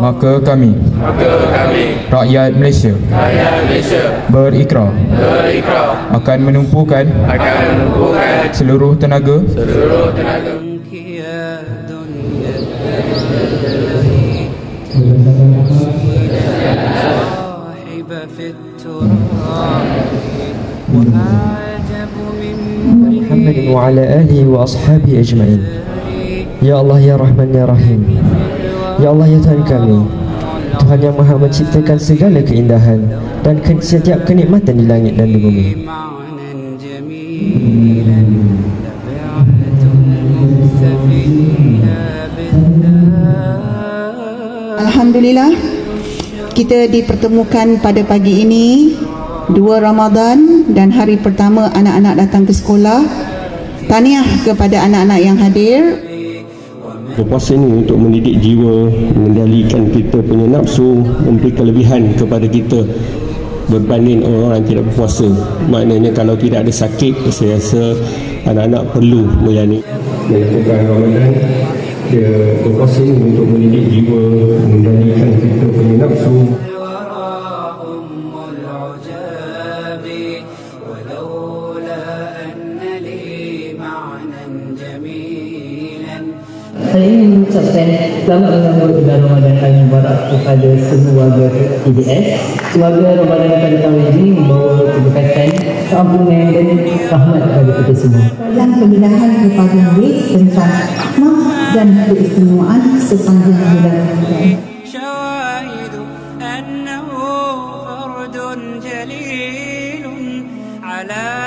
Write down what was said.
Maka kami rakyat Malaysia berikrar akan menumpukan seluruh tenaga Muhammad wa ala alihi wa ashabihi ajma'in. Ya Allah ya Rahman ya Rahim. Ya Allah ya Tuhan kami, Tuhan yang Maha menciptakan segala keindahan dan setiap kenikmatan di langit dan di bumi. Alhamdulillah, kita dipertemukan pada pagi ini 2 Ramadan dan hari pertama anak-anak datang ke sekolah. Tahniah kepada anak-anak yang hadir. Berpuasa ini untuk mendidik jiwa, mengendalikan kita punya nafsu, memberi kelebihan kepada kita berbanding orang yang tidak berpuasa. Maknanya kalau tidak ada sakit, saya rasa anak-anak perlu menjalani melakukan Ramadan. Dia berpuasa ini untuk mendidik jiwa, mengendalikan kita punya nafsu. Saya ingin mengucapkan selamat menyambut bulan Ramadan kali Mubarak kepada semua warga IDS. Semoga Ramadan pada tahun ini membawa keberkatan, keampunan dan rahmat kepada kita semua. Dan penjelasan kepada murid tentang hikmah dan keistimewaan sepanjang bulan Ramadan. شواهد أنه فرد جليل على